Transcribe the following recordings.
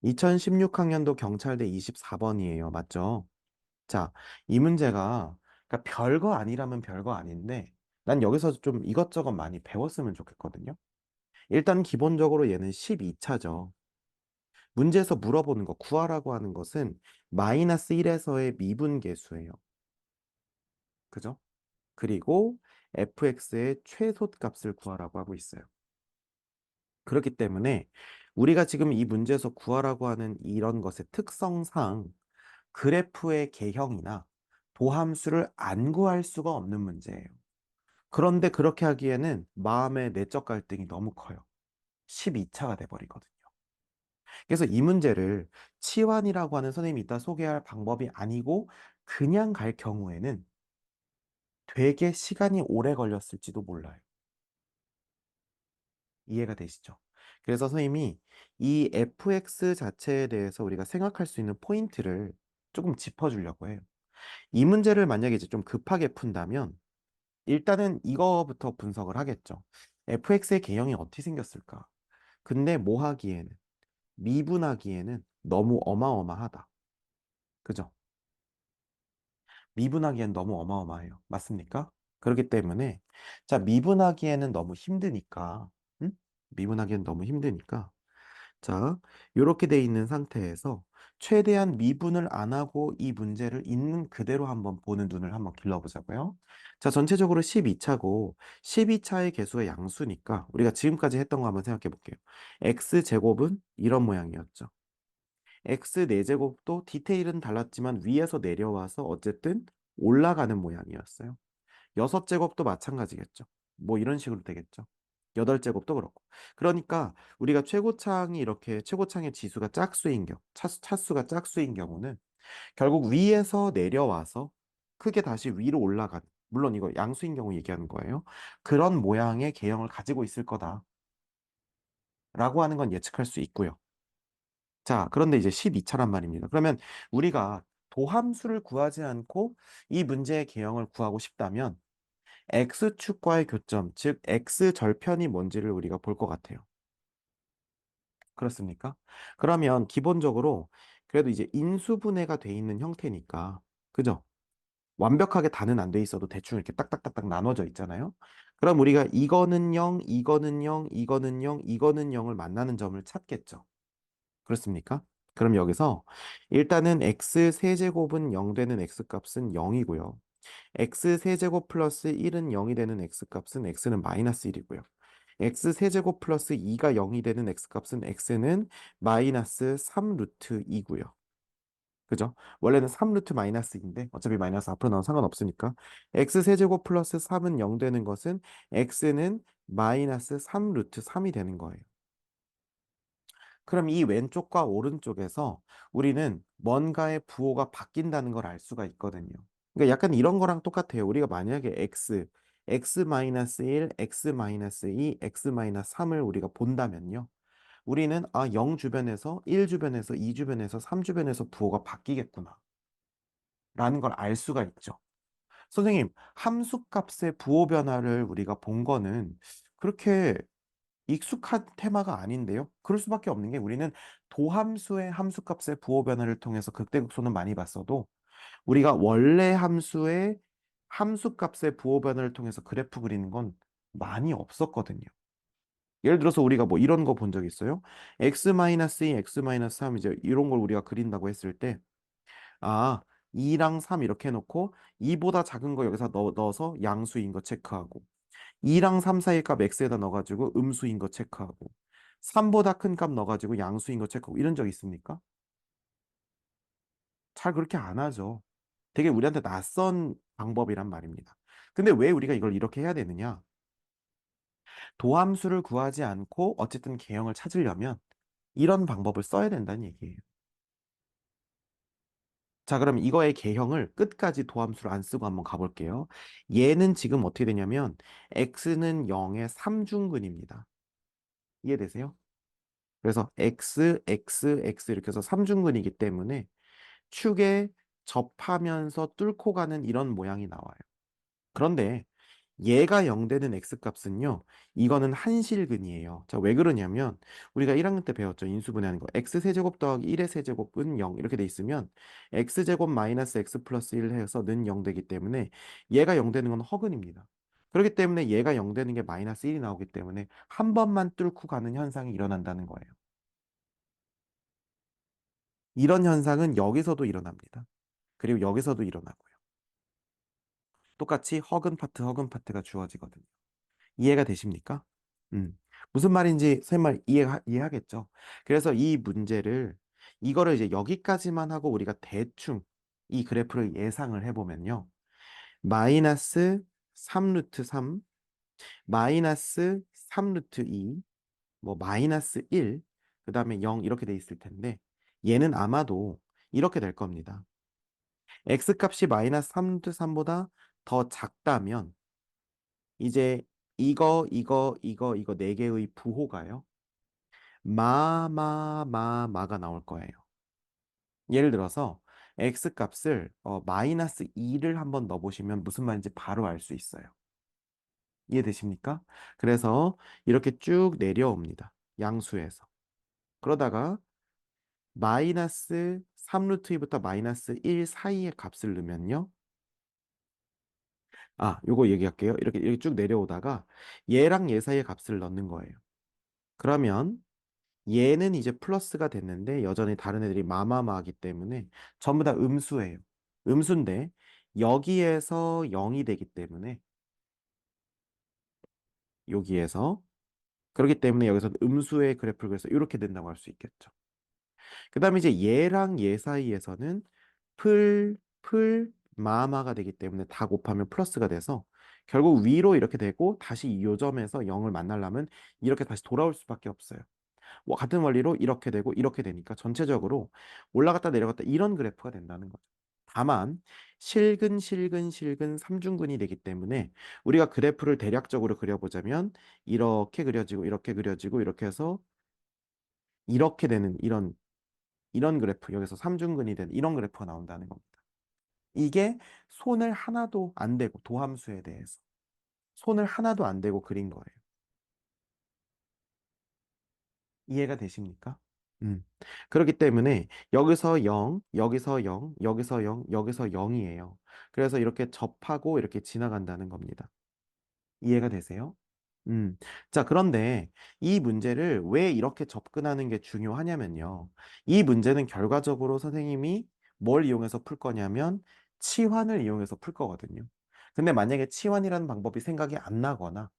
2016학년도 경찰대 24번이에요. 맞죠? 자, 이 문제가 그러니까 별거 아니라면 별거 아닌데 난 여기서 좀 이것저것 많이 배웠으면 좋겠거든요. 일단 기본적으로 얘는 12차죠. 문제에서 물어보는 거 구하라고 하는 것은 마이너스 1에서의 미분계수예요. 그죠? 그리고 fx의 최소값을 구하라고 하고 있어요. 그렇기 때문에 우리가 지금 이 문제에서 구하라고 하는 이런 것의 특성상 그래프의 개형이나 도함수를 안 구할 수가 없는 문제예요. 그런데 그렇게 하기에는 마음의 내적 갈등이 너무 커요. 12차가 돼버리거든요. 그래서 이 문제를 치환이라고 하는 선생님이 이따 소개할 방법이 아니고 그냥 갈 경우에는 되게 시간이 오래 걸렸을지도 몰라요. 이해가 되시죠? 그래서 선생님이 이 fx 자체에 대해서 우리가 생각할 수 있는 포인트를 조금 짚어주려고 해요. 이 문제를 만약에 이제 좀 급하게 푼다면 일단은 이거부터 분석을 하겠죠. fx의 개형이 어떻게 생겼을까? 근데 뭐 하기에는 미분하기에는 너무 어마어마하다. 그죠? 미분하기엔 너무 어마어마해요. 맞습니까? 그렇기 때문에 자, 미분하기에는 너무 힘드니까 응? 미분하기엔 너무 힘드니까 자, 이렇게 돼 있는 상태에서 최대한 미분을 안 하고 이 문제를 있는 그대로 한번 보는 눈을 한번 길러보자고요. 자, 전체적으로 12차고 12차의 개수의 양수니까 우리가 지금까지 했던 거 한번 생각해 볼게요. x제곱은 이런 모양이었죠. x 4제곱도 디테일은 달랐지만 위에서 내려와서 어쨌든 올라가는 모양이었어요. 6제곱도 마찬가지겠죠. 뭐 이런 식으로 되겠죠. 8제곱도 그렇고. 그러니까 우리가 최고창이 이렇게 최고창의 지수가 짝수인 경우, 차수가 짝수인 경우는 결국 위에서 내려와서 크게 다시 위로 올라가는, 물론 이거 양수인 경우 얘기하는 거예요. 그런 모양의 개형을 가지고 있을 거다라고 하는 건 예측할 수 있고요. 자, 그런데 이제 12차란 말입니다. 그러면 우리가 도함수를 구하지 않고 이 문제의 개형을 구하고 싶다면 x축과의 교점, 즉 x절편이 뭔지를 우리가 볼 것 같아요. 그렇습니까? 그러면 기본적으로 그래도 이제 인수분해가 돼 있는 형태니까 그죠? 완벽하게 다는 안 돼 있어도 대충 이렇게 딱딱딱딱 나눠져 있잖아요. 그럼 우리가 이거는 0, 이거는 0, 이거는 0, 이거는 0을 만나는 점을 찾겠죠. 그렇습니까? 그럼 여기서 일단은 x 세제곱은 0 되는 x 값은 0이고요. x 세제곱 플러스 1은 0이 되는 x 값은 x는 마이너스 1이고요. x 세제곱 플러스 2가 0이 되는 x 값은 x는 마이너스 3 루트 2고요. 그죠? 원래는 3 루트 마이너스인데 어차피 마이너스 앞으로 나온 상관없으니까 x 세제곱 플러스 3은 0 되는 것은 x는 마이너스 3 루트 3이 되는 거예요. 그럼 이 왼쪽과 오른쪽에서 우리는 뭔가의 부호가 바뀐다는 걸 알 수가 있거든요. 그러니까 약간 이런 거랑 똑같아요. 우리가 만약에 x-1, x-2, x-3을 우리가 본다면요. 우리는 0 주변에서 1 주변에서 2 주변에서 3 주변에서 부호가 바뀌겠구나. 라는 걸 알 수가 있죠. 선생님, 함수값의 부호 변화를 우리가 본 거는 그렇게 익숙한 테마가 아닌데요. 그럴 수밖에 없는 게 우리는 도함수의 함수값의 부호 변화를 통해서 극대극소는 많이 봤어도 우리가 원래 함수의 함수값의 부호 변화를 통해서 그래프 그리는 건 많이 없었거든요. 예를 들어서 우리가 뭐 이런 거 본 적 있어요? x-2, x-3 이제 이런 걸 우리가 그린다고 했을 때 아, 2랑 3 이렇게 해놓고 2보다 작은 거 여기서 넣어서 양수인 거 체크하고 2랑 3 사이 값 x에다 넣어가지고 음수인 거 체크하고 3보다 큰 값 넣어가지고 양수인 거 체크하고 이런 적 있습니까? 잘 그렇게 안 하죠. 되게 우리한테 낯선 방법이란 말입니다. 근데 왜 우리가 이걸 이렇게 해야 되느냐? 도함수를 구하지 않고 어쨌든 개형을 찾으려면 이런 방법을 써야 된다는 얘기예요. 자, 그럼 이거의 개형을 끝까지 도함수를 안 쓰고 한번 가볼게요. 얘는 지금 어떻게 되냐면 x는 0의 3중근입니다. 이해되세요? 그래서 x, x, x 이렇게 해서 삼중근이기 때문에 축에 접하면서 뚫고 가는 이런 모양이 나와요. 그런데 얘가 0 되는 x값은요. 이거는 한실근이에요. 자, 왜 그러냐면 우리가 1학년 때 배웠죠. 인수분해하는 거. x세제곱 더하기 1의 세제곱은 0 이렇게 돼 있으면 x제곱 마이너스 x 플러스 1 해서 는 0 되기 때문에 얘가 0 되는 건 허근입니다. 그렇기 때문에 얘가 0 되는 게 마이너스 1이 나오기 때문에 한 번만 뚫고 가는 현상이 일어난다는 거예요. 이런 현상은 여기서도 일어납니다. 그리고 여기서도 일어나고요. 똑같이 허근 파트가 주어지거든요. 이해가 되십니까? 음. 무슨 말인지 설마 이해하겠죠? 그래서 이 문제를, 이거를 이제 여기까지만 하고 우리가 대충 이 그래프를 예상을 해보면요. 마이너스 3 루트 3, 마이너스 3 루트 2, 뭐 마이너스 1, 그 다음에 0 이렇게 돼 있을 텐데 얘는 아마도 이렇게 될 겁니다. x값이 마이너스 3 루트 3보다 더 작다면 이제 이거 네 개의 부호가요. 마가 나올 거예요. 예를 들어서 x 값을 마이너스 2를 한번 넣어보시면 무슨 말인지 바로 알 수 있어요. 이해되십니까? 그래서 이렇게 쭉 내려옵니다. 양수에서. 그러다가 마이너스 3 루트 2부터 마이너스 1 사이의 값을 넣으면요. 아, 요거 얘기할게요. 이렇게 쭉 내려오다가 얘랑 얘 사이의 값을 넣는 거예요. 그러면 얘는 이제 플러스가 됐는데 여전히 다른 애들이 마마마하기 때문에 전부 다 음수예요. 음수인데 여기에서 0이 되기 때문에 여기에서 그렇기 때문에 여기서 음수의 그래프를 그래서 이렇게 된다고 할 수 있겠죠. 그 다음에 이제 얘랑 얘 사이에서는 마마가 되기 때문에 다 곱하면 플러스가 돼서 결국 위로 이렇게 되고 다시 이 요점에서 0을 만나려면 이렇게 다시 돌아올 수밖에 없어요. 뭐 같은 원리로 이렇게 되고 이렇게 되니까 전체적으로 올라갔다 내려갔다 이런 그래프가 된다는 거죠. 다만 실근 삼중근이 되기 때문에 우리가 그래프를 대략적으로 그려보자면 이렇게 그려지고 이렇게 그려지고 이렇게 해서 이렇게 되는 이런 그래프, 여기서 삼중근이 되는 이런 그래프가 나온다는 겁니다. 이게 손을 하나도 안 대고 도함수에 대해서 손을 하나도 안 대고 그린 거예요. 이해가 되십니까? 음. 그렇기 때문에 여기서 0, 여기서 0, 여기서 0, 여기서 0이에요. 그래서 이렇게 접하고 이렇게 지나간다는 겁니다. 이해가 되세요? 음. 자, 그런데 이 문제를 왜 이렇게 접근하는 게 중요하냐면요. 이 문제는 결과적으로 선생님이 뭘 이용해서 풀 거냐면 치환을 이용해서 풀 거거든요. 근데 만약에 치환이라는 방법이 생각이 안 나거나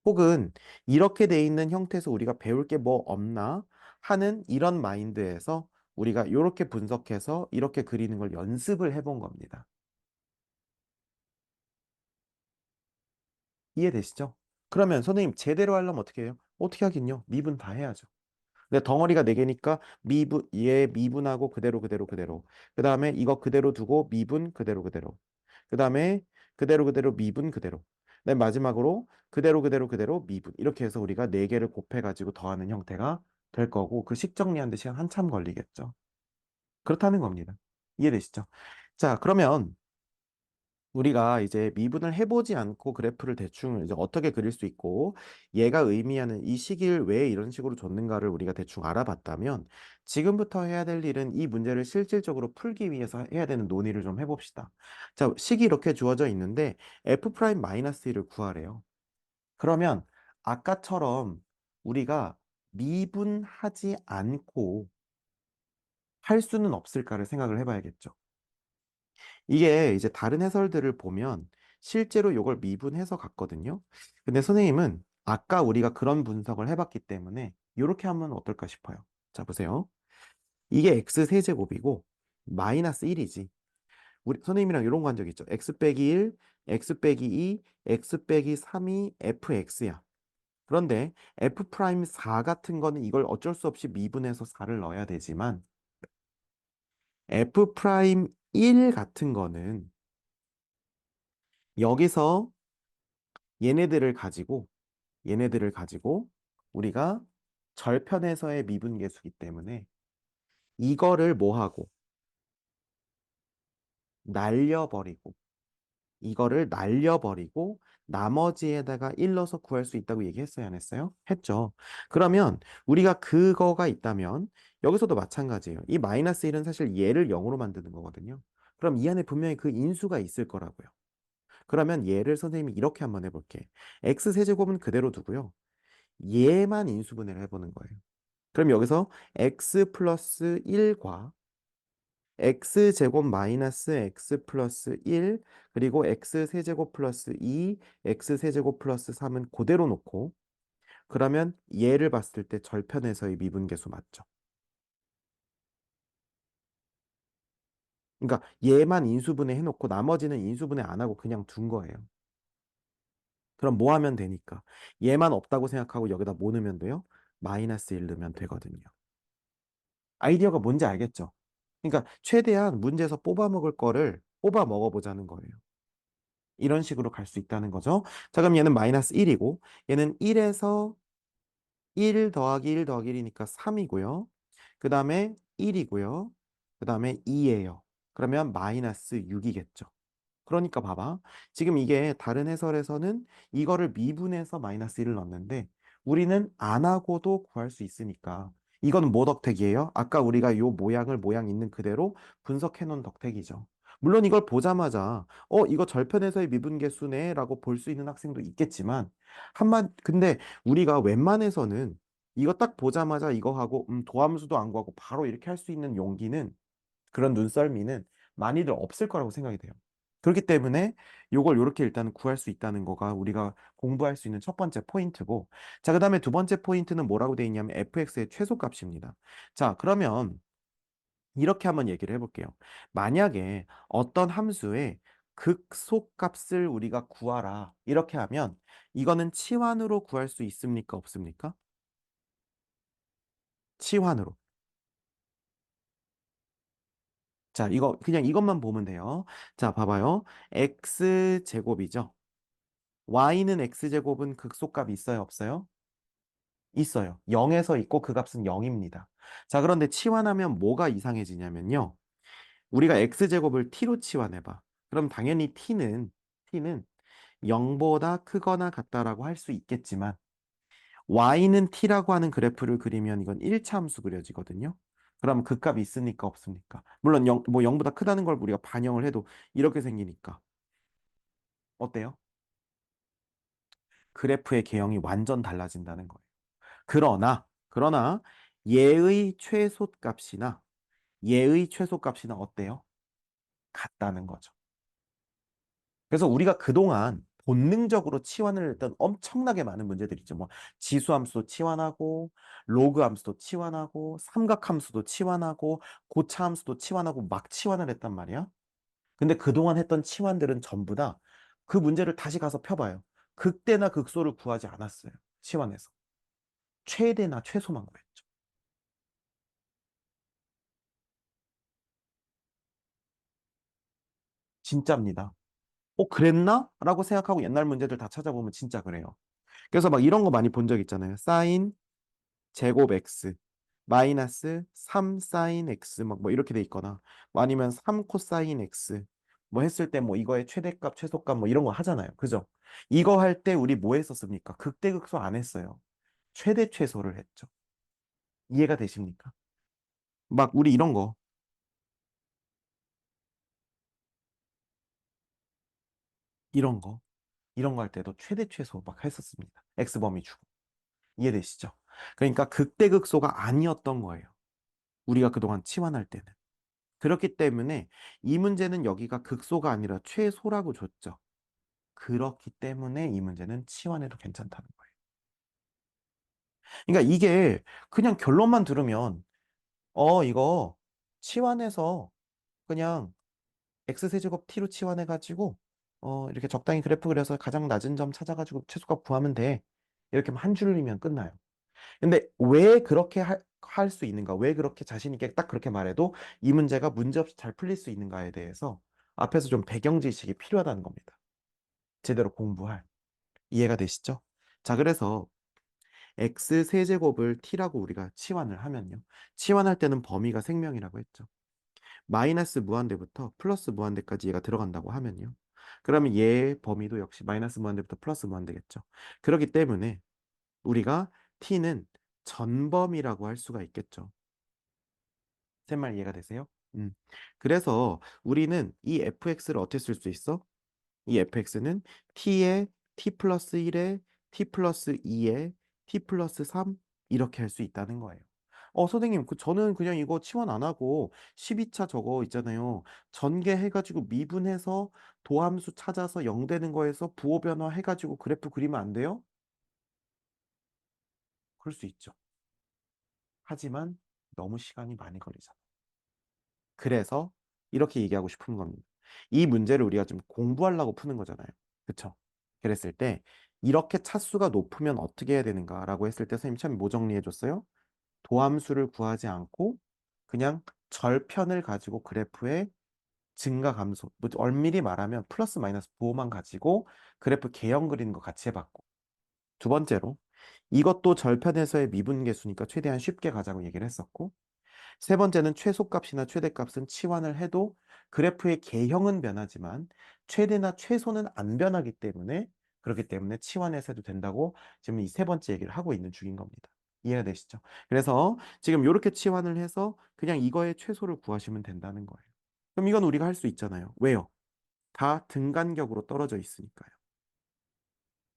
혹은 이렇게 돼 있는 형태에서 우리가 배울 게 뭐 없나 하는 이런 마인드에서 우리가 이렇게 분석해서 이렇게 그리는 걸 연습을 해본 겁니다. 이해되시죠? 그러면 선생님 제대로 하려면 어떻게 해요? 어떻게 하긴요? 미분 다 해야죠. 근데 덩어리가 4개니까 얘 미분하고 그대로. 그 다음에 이거 그대로 두고 미분 그대로. 그 다음에 그대로 미분 그대로. 그다음에 마지막으로 그대로 미분. 이렇게 해서 우리가 4개를 곱해가지고 더하는 형태가 될 거고 그 식 정리하는데 시간 한참 걸리겠죠. 그렇다는 겁니다. 이해되시죠? 자, 그러면 우리가 이제 미분을 해보지 않고 그래프를 대충 이제 어떻게 그릴 수 있고 얘가 의미하는 이 식을 왜 이런 식으로 줬는가를 우리가 대충 알아봤다면 지금부터 해야 될 일은 이 문제를 실질적으로 풀기 위해서 해야 되는 논의를 좀 해봅시다. 자, 식이 이렇게 주어져 있는데 f 프라임 마이너스 1을 구하래요. 그러면 아까처럼 우리가 미분하지 않고 할 수는 없을까를 생각을 해봐야겠죠. 이게 이제 다른 해설들을 보면 실제로 이걸 미분해서 갔거든요. 근데 선생님은 아까 우리가 그런 분석을 해봤기 때문에 이렇게 하면 어떨까 싶어요. 자, 보세요. 이게 x 세제곱이고 마이너스 1이지. 우리 선생님이랑 이런 거 한 적 있죠. x 빼기 1, x 빼기 2, x 빼기 3이 fx야. 그런데 f 프라임 4 같은 거는 이걸 어쩔 수 없이 미분해서 4를 넣어야 되지만 f 프라임 1 같은 거는 여기서 얘네들을 가지고 얘네들을 가지고 우리가 절편에서의 미분계수기 때문에 이거를 뭐하고 날려버리고 이거를 날려버리고 나머지에다가 1 넣어서 구할 수 있다고 얘기했어요, 안 했어요? 했죠. 그러면 우리가 그거가 있다면 여기서도 마찬가지예요. 이 마이너스 1은 사실 얘를 0으로 만드는 거거든요. 그럼 이 안에 분명히 그 인수가 있을 거라고요. 그러면 얘를 선생님이 이렇게 한번 해볼게. x세제곱은 그대로 두고요. 얘만 인수분해를 해보는 거예요. 그럼 여기서 x 플러스 1과 x제곱 마이너스 x 플러스 1 그리고 x세제곱 플러스 2 x세제곱 플러스 3은 그대로 놓고 그러면 얘를 봤을 때 절편에서의 미분계수 맞죠? 그러니까 얘만 인수분해 해놓고 나머지는 인수분해 안 하고 그냥 둔 거예요. 그럼 뭐 하면 되니까 얘만 없다고 생각하고 여기다 뭐 넣으면 돼요? 마이너스 1 넣으면 되거든요. 아이디어가 뭔지 알겠죠? 그러니까 최대한 문제에서 뽑아 먹을 거를 뽑아 먹어보자는 거예요. 이런 식으로 갈 수 있다는 거죠. 자, 그럼 얘는 마이너스 1이고 얘는 1에서 1 더하기 1 더하기 1이니까 3이고요. 그 다음에 1이고요. 그 다음에 2예요. 그러면 마이너스 6이겠죠. 그러니까 봐봐. 지금 이게 다른 해설에서는 이거를 미분해서 마이너스 1을 넣었는데 우리는 안 하고도 구할 수 있으니까 이거는 뭐 덕택이에요? 아까 우리가 요 모양을 모양 있는 그대로 분석해 놓은 덕택이죠. 물론 이걸 보자마자 이거 절편에서의 미분계수네 라고 볼 수 있는 학생도 있겠지만 근데 우리가 웬만해서는 이거 딱 보자마자 이거 하고 도함수도 안 구하고 바로 이렇게 할 수 있는 용기는 그런 눈썰미는 많이들 없을 거라고 생각이 돼요. 그렇기 때문에 요걸 요렇게 일단 구할 수 있다는 거가 우리가 공부할 수 있는 첫 번째 포인트고, 자, 그 다음에 두 번째 포인트는 뭐라고 되어 있냐면 fx의 최소값입니다. 자, 그러면 이렇게 한번 얘기를 해볼게요. 만약에 어떤 함수의 극소값을 우리가 구하라 이렇게 하면 이거는 치환으로 구할 수 있습니까? 없습니까? 치환으로. 자, 이거 그냥 이것만 보면 돼요. 자, 봐봐요. x제곱이죠. y는 x제곱은 극소값이 있어요, 없어요? 있어요. 0에서 있고 그 값은 0입니다. 자, 그런데 치환하면 뭐가 이상해지냐면요. 우리가 x제곱을 t로 치환해봐. 그럼 당연히 t는 0보다 크거나 같다라고 할 수 있겠지만 y는 t라고 하는 그래프를 그리면 이건 1차 함수 그려지거든요. 그럼 그 값이 있습니까? 없습니까? 물론 0보다 크다는 걸 우리가 반영을 해도 이렇게 생기니까. 어때요? 그래프의 개형이 완전 달라진다는 거예요. 그러나 얘의 최소값이나 얘의 최소값이나 어때요? 같다는 거죠. 그래서 우리가 그동안 본능적으로 치환을 했던 엄청나게 많은 문제들이 있죠. 뭐 지수함수도 치환하고 로그 함수도 치환하고 삼각함수도 치환하고 고차함수도 치환하고 막 치환을 했단 말이야. 근데 그동안 했던 치환들은 전부 다 그 문제를 다시 가서 펴봐요. 극대나 극소를 구하지 않았어요. 치환해서. 최대나 최소만 구했죠. 진짜입니다. 그랬나? 라고 생각하고 옛날 문제들 다 찾아보면 진짜 그래요. 그래서 막 이런 거 많이 본 적 있잖아요. 사인 제곱 x 마이너스 3 사인 x 막 뭐 이렇게 돼 있거나 뭐 아니면 3 코사인 x 뭐 했을 때 뭐 이거의 최대값, 최소값 뭐 이런 거 하잖아요. 그죠? 이거 할 때 우리 뭐 했었습니까? 극대극소 안 했어요. 최대 최소를 했죠. 이해가 되십니까? 막 우리 이런 거 이런 거 할 때도 최대 최소 막 했었습니다. x 범위 주고. 이해되시죠? 그러니까 극대극소가 아니었던 거예요. 우리가 그동안 치환할 때는. 그렇기 때문에 이 문제는 여기가 극소가 아니라 최소라고 줬죠. 그렇기 때문에 이 문제는 치환해도 괜찮다는 거예요. 그러니까 이게 그냥 결론만 들으면 이거 치환해서 그냥 x세제곱 t로 치환해가지고 이렇게 적당히 그래프 그려서 가장 낮은 점 찾아가지고 최소값 구하면 돼. 이렇게 한 줄이면 끝나요. 근데 왜 그렇게 할 수 있는가? 왜 그렇게 자신 있게 딱 그렇게 말해도 이 문제가 문제없이 잘 풀릴 수 있는가에 대해서 앞에서 좀 배경 지식이 필요하다는 겁니다. 제대로 공부할. 이해가 되시죠? 자, 그래서 x 세제곱을 t라고 우리가 치환을 하면요. 치환할 때는 범위가 생명이라고 했죠. 마이너스 무한대부터 플러스 무한대까지 얘가 들어간다고 하면요. 그러면 얘의 범위도 역시 마이너스 무한대부터 플러스 무한대겠죠. 그렇기 때문에 우리가 t는 전범위라고 할 수가 있겠죠. 제 말 이해가 되세요? 음. 그래서 우리는 이 fx를 어떻게 쓸 수 있어? 이 fx는 t에 t 플러스 1에 t 플러스 2에 t 플러스 3 이렇게 할 수 있다는 거예요. 선생님, 저는 그냥 이거 치환 안 하고 12차 저거 있잖아요. 전개해가지고 미분해서 도함수 찾아서 0 되는 거에서 부호 변화 해가지고 그래프 그리면 안 돼요? 그럴 수 있죠. 하지만 너무 시간이 많이 걸리잖아. 그래서 이렇게 얘기하고 싶은 겁니다. 이 문제를 우리가 좀 공부하려고 푸는 거잖아요. 그쵸? 그랬을 때 이렇게 차수가 높으면 어떻게 해야 되는가라고 했을 때 선생님 참 뭐 정리해 줬어요? 도함수를 구하지 않고 그냥 절편을 가지고 그래프의 증가 감소, 뭐 엄밀히 말하면 플러스 마이너스 부호만 가지고 그래프 개형 그리는 거 같이 해봤고, 두 번째로 이것도 절편에서의 미분계수니까 최대한 쉽게 가자고 얘기를 했었고, 세 번째는 최소값이나 최대값은 치환을 해도 그래프의 개형은 변하지만 최대나 최소는 안 변하기 때문에, 그렇기 때문에 치환해서 해도 된다고 지금 이 세 번째 얘기를 하고 있는 중인 겁니다. 이해가 되시죠? 그래서 지금 이렇게 치환을 해서 그냥 이거의 최소를 구하시면 된다는 거예요. 그럼 이건 우리가 할 수 있잖아요. 왜요? 다 등간격으로 떨어져 있으니까요.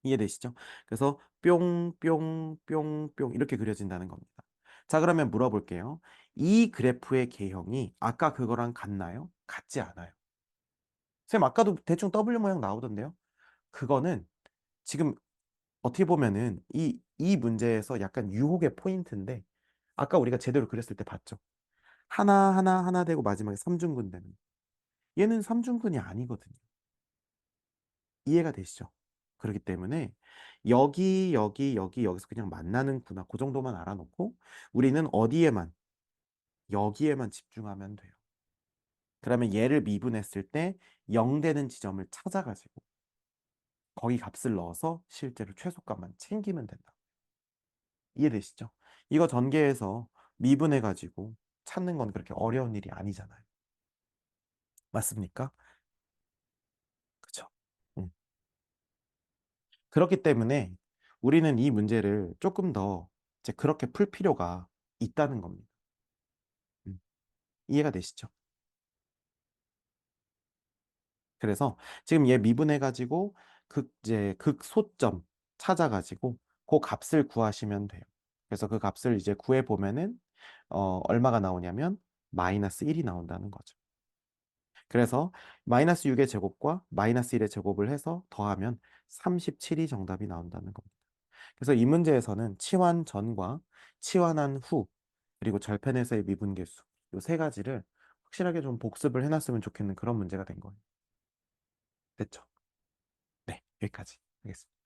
이해되시죠? 그래서 뿅뿅뿅뿅 이렇게 그려진다는 겁니다. 자, 그러면 물어볼게요. 이 그래프의 개형이 아까 그거랑 같나요? 같지 않아요. 쌤, 아까도 대충 W 모양 나오던데요? 그거는 지금 어떻게 보면은 이 문제에서 약간 유혹의 포인트인데, 아까 우리가 제대로 그렸을 때 봤죠? 하나 되고 마지막에 삼중근 되는. 얘는 삼중근이 아니거든요. 이해가 되시죠? 그렇기 때문에 여기서 그냥 만나는구나. 그 정도만 알아놓고 우리는 어디에만, 여기에만 집중하면 돼요. 그러면 얘를 미분했을 때 0 되는 지점을 찾아가지고 거기 값을 넣어서 실제로 최소값만 챙기면 된다. 이해되시죠? 이거 전개해서 미분해가지고 찾는 건 그렇게 어려운 일이 아니잖아요. 맞습니까? 그쵸? 음. 그렇기 때문에 우리는 이 문제를 조금 더 이제 그렇게 풀 필요가 있다는 겁니다. 음. 이해가 되시죠? 그래서 지금 얘 미분해가지고 이제 극소점 찾아가지고 그 값을 구하시면 돼요. 그래서 그 값을 이제 구해 보면은 얼마가 나오냐면 마이너스 1이 나온다는 거죠. 그래서 마이너스 6의 제곱과 마이너스 1의 제곱을 해서 더하면 37이 정답이 나온다는 겁니다. 그래서 이 문제에서는 치환 전과 치환한 후, 그리고 절편에서의 미분계수, 이 세 가지를 확실하게 좀 복습을 해놨으면 좋겠는 그런 문제가 된 거예요. 됐죠? 네, 여기까지 하겠습니다.